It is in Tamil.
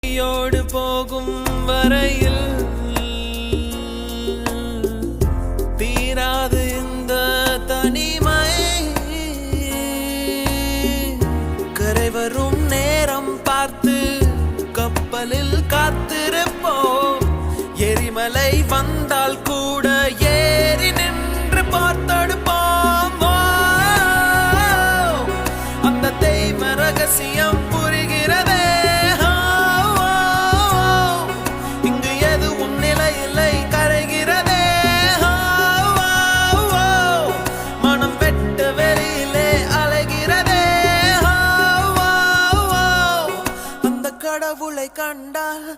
ோடு போகும் வரையில் தீராது இந்த தனிமை. கரை வரும் நேரம் பார்த்து கப்பலில் காத்திருப்போம். எரிமலை வந்தால் கூட ஏறி நின்று பார்த்தெடுப்போம். அந்த தெய்வ ரகசியம் புரிகிறதே. இங்கு எதுவும் நிலையில்லை, கரைகிறதே. மனம் வெட்ட வெளியிலே அலைகிறதே. அந்த கடவுளை கண்டால்